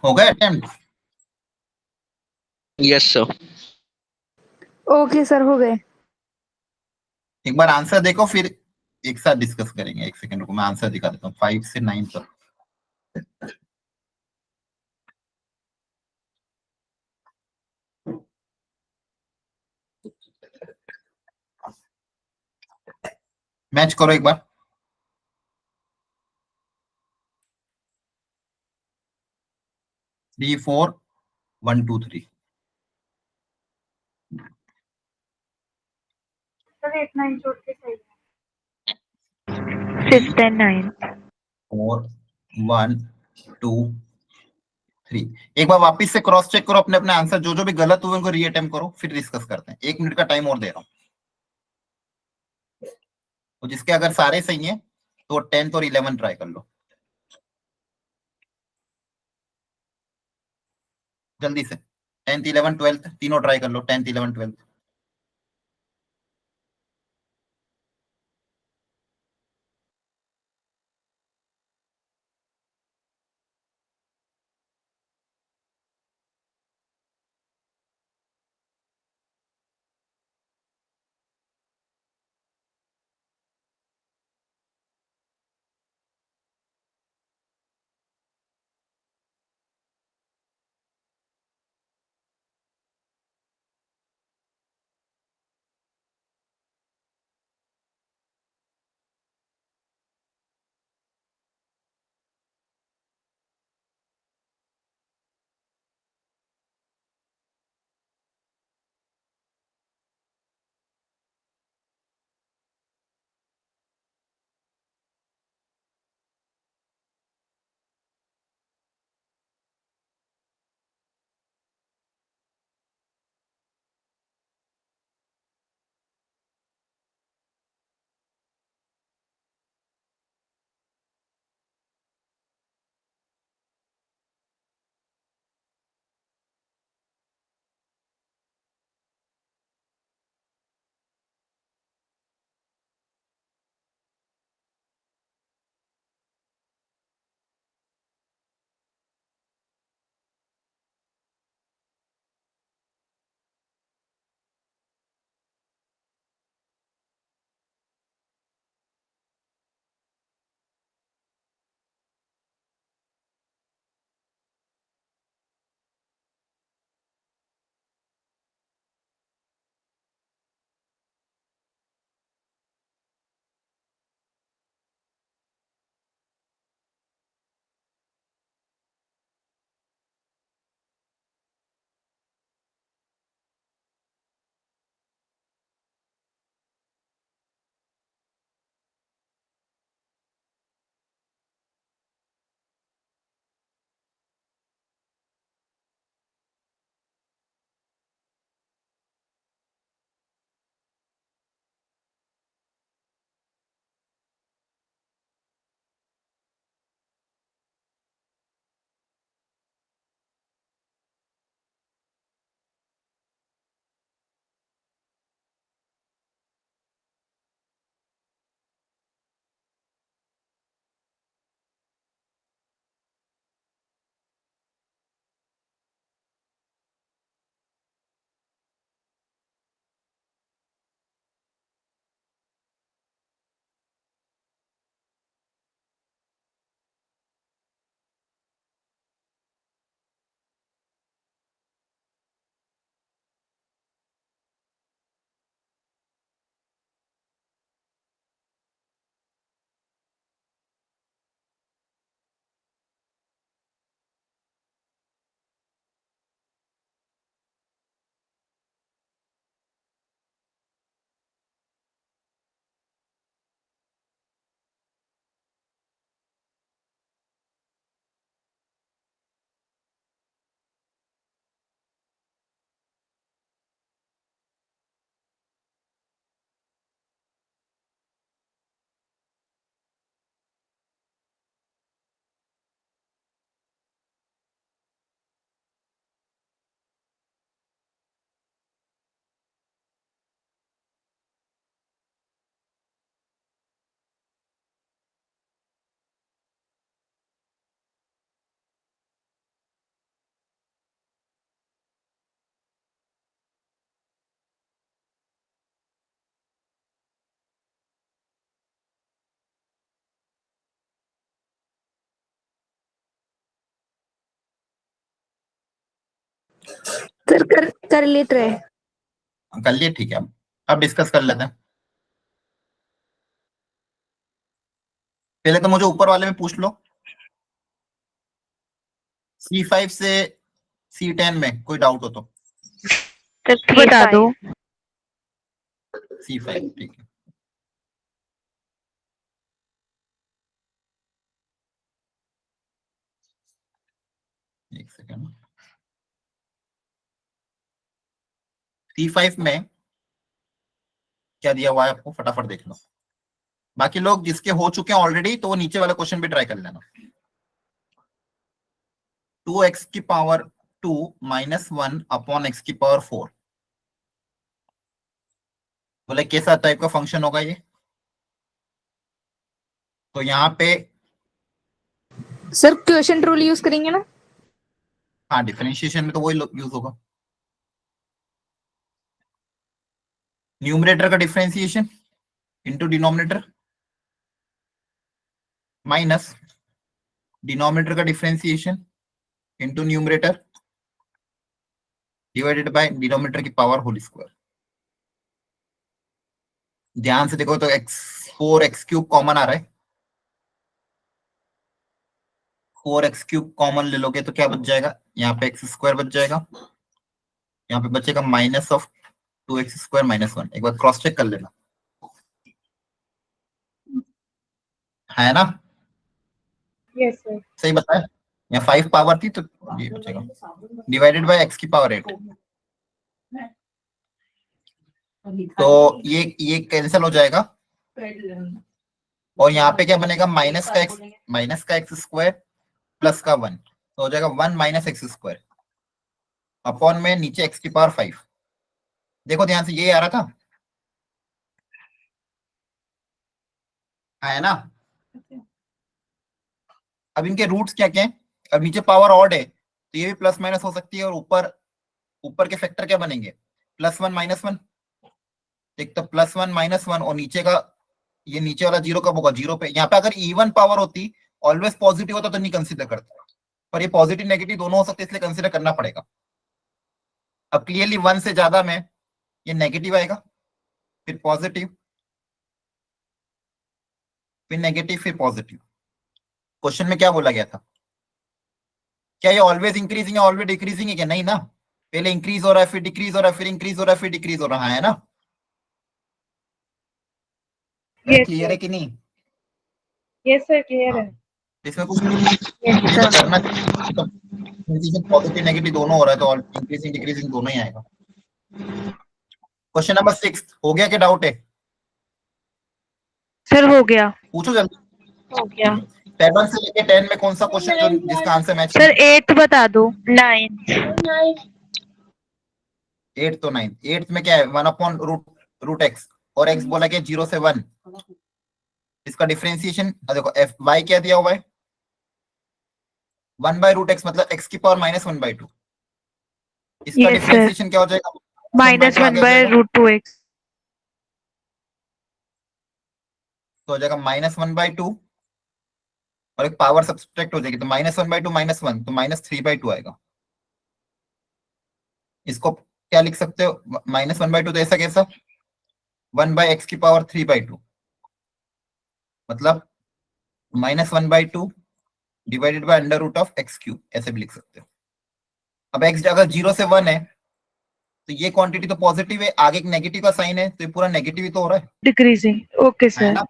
हो गए attempt? Yes sir. Okay sir, हो गए। एक बार आंसर देखो, फिर एक साथ डिस्कस करेंगे। एक सेकंड रुको, मैं आंसर दिखा देता हूँ 5 से 9 तक। मैच करो एक बार। 3 4 1 2 3 सर 8 9 जोड़ के सही है। 3 5th and 9th 4 1 2 3। एक बार वापस से क्रॉस चेक करो अपने अपने आंसर, जो जो भी गलत हुए उनको रीअटेम्प्ट करो, फिर डिस्कस करते हैं। 1 मिनट का टाइम और दे रहा हूँ। तो जिसके अगर सारे सही हैं तो 10th और 11th ट्राई कर लो जल्दी से। 10th 11th 12th तीनों ट्राई कर लो। 10th 11th 12th। सर कर लेते रहे। कर लिए, ठीक है। अब डिस्कस कर लेते हैं। पहले तो मुझे ऊपर वाले में पूछ लो, C5 से C10 में कोई डाउट हो तो। बता दो। C5, ठीक है। एक सेकंड। C5 में क्या दिया हुआ है आपको, फटाफट देख लो। बाकी लोग जिसके हो चुके हैं ऑलरेडी, तो वो नीचे वाला क्वेश्चन भी ट्राई कर लेना। 2x की पावर 2 माइनस 1 अपॉन x की पावर 4। बोले कैसा टाइप का फंक्शन होगा ये? तो यहाँ पे सर क्वेश्चन रूल यूज करेंगे ना? हाँ, डिफरेंशिएशन में तो वही यूज होगा। न्यूमरेटर का differentiation into denominator, minus denominator का differentiation into numerator divided by denominator की पावर होल स्क्वायर। ध्यान से देखो तो x क्यूब कॉमन आ रहा है। 4x क्यूब कॉमन ले लोगे तो क्या बच जाएगा? यहाँ पे x स्क्वायर बच जाएगा, यहाँ पे बचेगा minus of 2x square minus 1। एक बार क्रॉस चेक कर लेना, है ना? Yes sir. सही बताया? यहाँ 5 पावर थी तो ये बचेगा, डिवाइडेड बाय x की पावर 8। तो ये कैंसिल हो जाएगा, और यहाँ पे क्या बनेगा? माइनस का x स्क्वायर प्लस का 1, तो हो जाएगा 1 माइनस एक्स स्क्वायर अपॉन में नीचे x की पावर 5। देखो ध्यान से, ये आ रहा था, है ना? अब इनके रूट्स क्या क्या हैं? अब नीचे पावर ऑड है तो ये भी प्लस माइनस हो सकती है, और ऊपर के फैक्टर क्या बनेंगे? +1 -1। एक तो +1 -1, और नीचे का ये नीचे वाला जीरो कब होगा? जीरो पे। यहाँ पे अगर इवन पावर होती, ऑलवेज पॉजिटिव होता तो नहीं कंसिडर करता, पर ये पॉजिटिव नेगेटिव दोनों हो सकते हैं, इसलिए कंसिडर करना पड़ेगा। अब क्लियरली 1 से ज्यादा में ये नेगेटिव आएगा, फिर पॉजिटिव, फिर नेगेटिव, फिर पॉजिटिव। क्वेश्चन में क्या बोला गया था? क्या ये ऑलवेज इंक्रीजिंग है, ऑलवेज डिक्रीजिंग है? क्या नहीं ना, पहले इंक्रीज हो रहा है, फिर डिक्रीज हो रहा है, फिर इंक्रीज हो रहा है, फिर डिक्रीज हो रहा है ना? क्लियर है कि नहीं? यस सर क्लियर है। इसमें कुछ करना, पॉजिटिव नेगेटिव दोनों हो रहा है तो इंक्रीजिंग डिक्रीजिंग दोनों ही आएगा। क्वेश्चन नंबर 6 हो गया? क्या डाउट है? सर हो गया। पूछो जल्दी। हो गया 7 से लेके 10 में कौन सा क्वेश्चन जो जिसका आंसर मैच? सर 8 बता दो। 9 8 तो 9। 8 में क्या है? 1 अपॉन रूट एक्स, और x बोला कि 0 से 1। इसका डिफरेंशिएशन देखो, f y क्या दिया हुआ है? 1/√x, मतलब x की पावर -1/2। इसका डिफरेंशिएशन क्या हो जाएगा? -1/√2x। तो हो जाएगा -1/2, और एक पावर सब्सट्रैक्ट हो जाएगी, तो -1/2 -1, तो -3/2 आएगा। इसको क्या लिख सकते हो? -1/2 तो ऐसा कैसा? 1/x की पावर 3/2, मतलब -1/2 डिवाइडेड बाय √(x³), ऐसे भी लिख सकते हो। अब x अगर 0 से 1 है तो ये क्वांटिटी तो पॉजिटिव है, आगे एक नेगेटिव का साइन है, तो ये पूरा नेगेटिव ही तो हो रहा है, डिक्रीजिंग। ओके है सर। ना?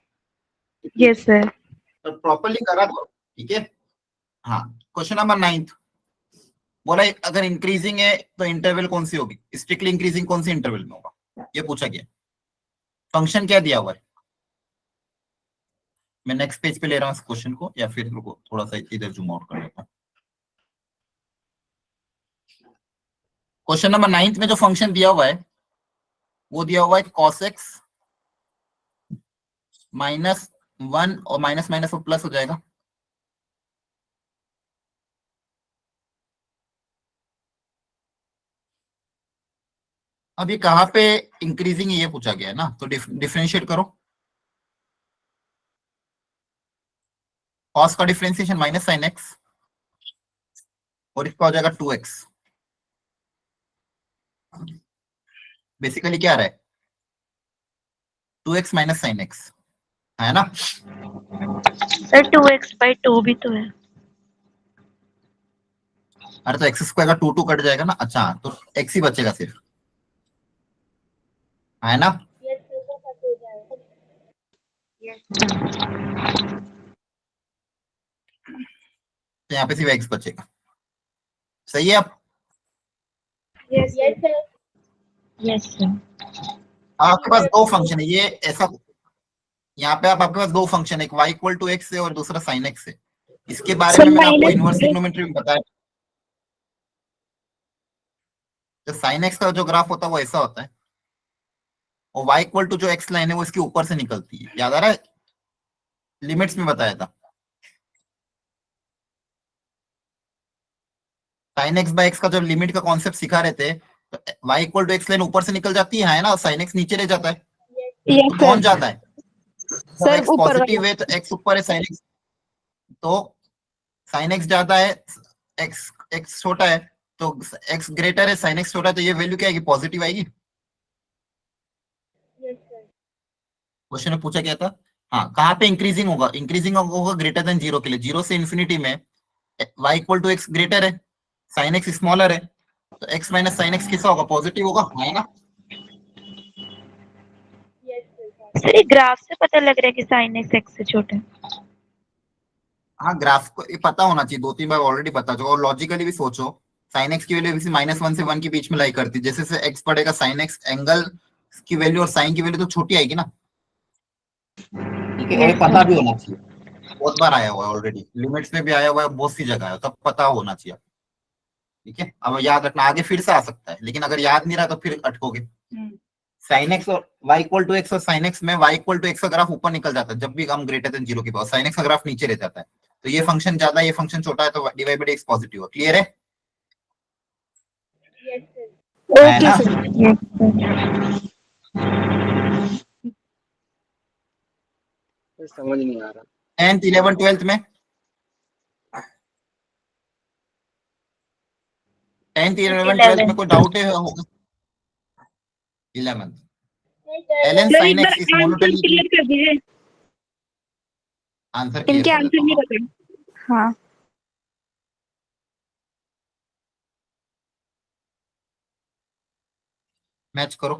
Yes sir. तो प्रॉपर्ली करा दो, ठीक है? हाँ। क्वेश्चन नंबर 9 बोला अगर इंक्रीजिंग है तो इंटरवल कौन सी होगी? स्ट्रिक्टली इंक्रीजिंग कौन सी इंटरवल में होगा, ये पूछा गया। फंक्शन क्या दिया हुआ है? मैं नेक्स्ट पेज पे ले रहा हूँ इस क्वेश्चन को, या फिर रुको थोड़ा सा इधर जूम आउट कर लेता हूँ। क्वेश्चन नंबर 9 में जो फंक्शन दिया हुआ है वो दिया हुआ है cos x -1, और माइनस माइनस और प्लस हो जाएगा। अब ये कहाँ पे इंक्रीजिंग है ये पूछा गया है ना, तो डिफरेंशिएट करो। cos का डिफरेंशिएशन -sin x, और इसका हो जाएगा 2x। बेसिकली क्या रहा है 2x माइनस साइन एक्स है ना। सर 2x/2 भी तो है। अरे तो एक्स स्क्वायर का 2 कट जाएगा ना। अच्छा तो एक्स ही बचेगा सिर्फ, है ना। Yes, sir, वो कट हो जाएगा। तो यहाँ पे सिर्फ एक्स बचेगा। सही है। अब Yes, sir. Yes sir. आपके पास दो फंक्शन है, ये ऐसा यहाँ पे आपके पास दो फंक्शन है, एक y इक्वल टू एक्स है और दूसरा साइन एक्स है। इसके बारे में मैंने आपको इनवर्स ट्रिग्नोमेट्री में बताया। तो साइन एक्स का जो ग्राफ होता है वो ऐसा होता है, और y इक्वल टू जो एक्स लाइन है वो इसके ऊपर से निकलती है। याद आ रहा है, लिमिट्स में बताया था। साइन एक्स बाय एक्स का जब लिमिट का कॉन्सेप्ट सिखा रहे थे, तो y equal to X line ऊपर से निकल जाती है ना, साइन एक्स नीचे रह जाता है। तो कौन ज्यादा है, जब सर एक्स ऊपर पॉजिटिव है तो एक्स ऊपर है, साइन एक्स तो साइन एक्स ज्यादा है, एक्स एक्स छोटा है, तो एक्स ग्रेटर है, साइन एक्स छोटा है, तो ये वैल्यू क्या आएगी, पॉजिटिव आएगी। Yes, sir. क्वेश्चन में पूछा गया था। हाँ, कहाँ पे इंक्रीजिंग होगा, इंक्रीजिंग होगा ग्रेटर देन जीरो के लिए। जीरो से इन्फिनिटी में y equal to X greater है, साइन एक्स स्मॉलर है, तो x माइनस साइन एक्स किसा होगा, पॉजिटिव होगा, है ना। Yes, sir. सर ये ग्राफ से पता लग रहा है कि sin x से छोटा है। हाँ, ग्राफ को ये पता होना चाहिए, 2-3 बार ऑलरेडी पता चुका। और लॉजिकली भी सोचो, साइन एक्स की वैल्यू -1 से 1 के बीच में लाई करती है। जैसे जैसे एक्स बढ़ेगा साइन एक्स एंगल की वैल्यू और साइन की वैल्यू तो छोटी आएगी ना। ठीक है, और ये पता भी होना चाहिए, बहुत बार आया हुआ है ऑलरेडी, लिमिट्स में भी आया हुआ है, बहुत सी जगह है, तब पता होना चाहिए। ठीक है, अब याद रखना, आगे फिर से आ सकता है, लेकिन अगर याद नहीं रहा तो फिर अटकोगे। साइन एक्स और y इक्वल टू एक्स और साइन एक्स में y इक्वल टू एक्स का ग्राफ ऊपर निकल जाता है जब भी हम ग्रेटर देन जीरो के पास, साइन एक्स का ग्राफ नीचे रह जाता है। तो ये फंक्शन ज्यादा है, ये फंक्शन छोटा है, तो dy बाई dx पॉजिटिव है। क्लियर है, Yes, sir. है ना। समझ नहीं आ रहा। 10th 11th 12th में 10th 11th 12th में कोई डाउट है होगा। 11th नहीं, sir. एलन सर साइन एक एक्स इस बार आंसर मोनोटोनिक क्लियर कर दीजिए। आंसर इनके क्लियर कर आंसर देता नहीं हूँ। पता। हाँ मैच करो,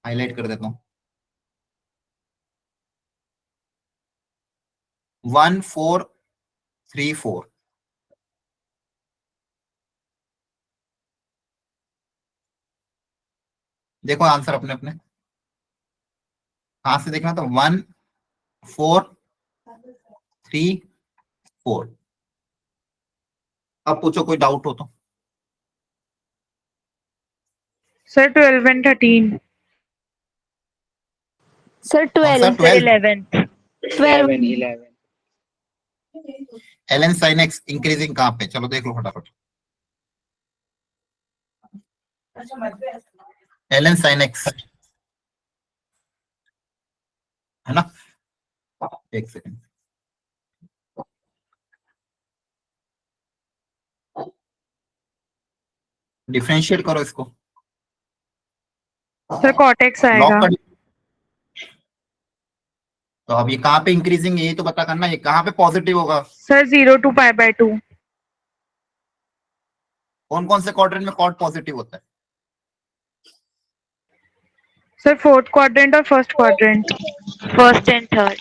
हाईलाइट कर देता हूँ। 1 4 3 4। देखो आंसर अपने अपने कहां से देखना, तो 1 4 3 4। अब पूछो कोई डाउट हो तो। Sir 12 and 13। सर कौन सा 12 sir 12? 11th। 11 Allen sine X increasing कहां पे, चलो देख लो फटाफट। एलन साइन एक्स है ना, एक सेकंड। डिफरेंशिएट करो इसको, सर cot x लॉग आएगा। कर। तो अब ये कहां पे इंक्रीजिंग है ये तो पता करना, ये कहां पे पॉजिटिव होगा। Sir 0 to π/2। कौन कौन से क्वाड्रेंट में कॉट पॉजिटिव होता है। सर 4th quadrant और 1st quadrant। First and third.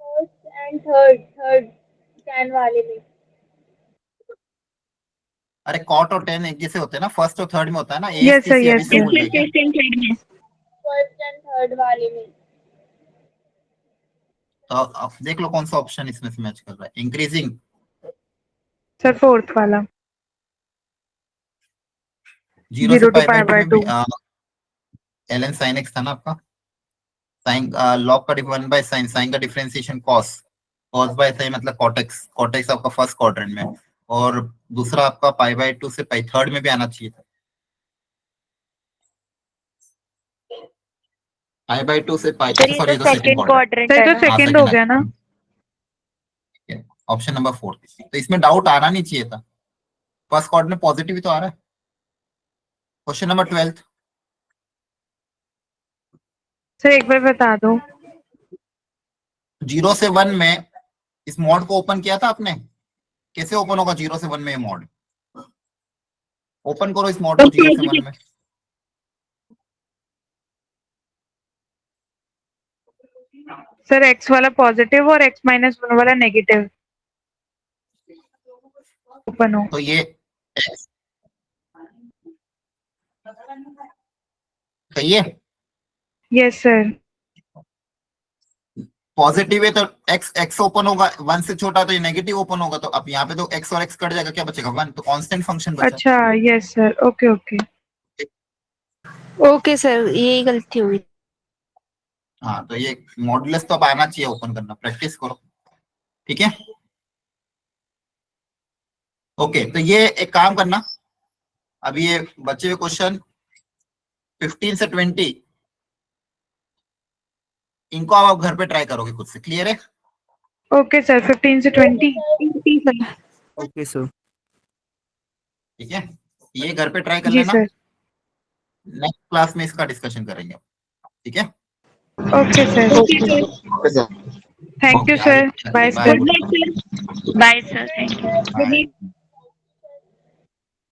First and third tan वाले में. अरे कॉट और टेन एक जैसे होते हैं ना, फर्स्ट और थर्ड में होता है ना। Yes, sir, yes, से भूल गए क्या? First and third वाले में. तो अब देख लो कौन सा ऑप्शन इसमें से मैच कर रहा है, इंक्रीजिंग। सर 4th वाला। 0 से 0 to π/2 π/2। एलन साइन एक्स था ना आपका। साइन लॉग का 1 बाय साइन, साइन का differentiation cos, cos by sine मतलब कॉटेक्स, कॉटेक्स आपका फर्स्ट क्वाड्रेंट में, और दूसरा आपका π/2 से पाई थर्ड में भी आना चाहिए था। π/2 से पाई, सर ये सॉरी तो तो सेकंड सेकंड क्वाड्रेंट है। तो सेकंड हो गया ना। Option number 4। तो इसमें डाउट आना नहीं चाहिए था, फर्स्ट क्वाड्रेंट में पॉजिटिव ही तो आ रहा है। Question number 12। सर एक बार बता दो। 0 से 1 में इस मॉड को ओपन किया था आपने, कैसे ओपन होगा 0 से 1 में ये मॉड? ओपन करो इस मॉड को 0 से 1 में। सर x वाला पॉजिटिव और x -1 वाला नेगेटिव ओपन हो। तो ये सही है। Yes sir. पॉजिटिव है तो x ओपन होगा, 1 से छोटा तो ये नेगेटिव ओपन होगा। तो अब यहाँ पे तो x और x कट जाएगा, क्या बचेगा 1। तो कांस्टेंट फंक्शन बचा। अच्छा yes sir, okay okay. Okay sir, यही गलती हुई। हाँ, तो ये मॉडुलस तो अब आना चाहिए ओपन करना, प्रैक्टिस करो, ठीक है। ओके, तो ये एक काम करना, अभी ये बचे हुए क्वेश्चन 15 से 20 इनको आप घर पे ट्राई करोगे खुद से, क्लियर है? ओके सर, 15 से 20। Okay sir. ठीक है, ये घर पे ट्राई कर जी लेना, सर। नेक्स्ट क्लास में इसका डिस्कशन करेंगे, ठीक है। Okay sir, thank you sir, bye sir. Bye bye sir, thank you.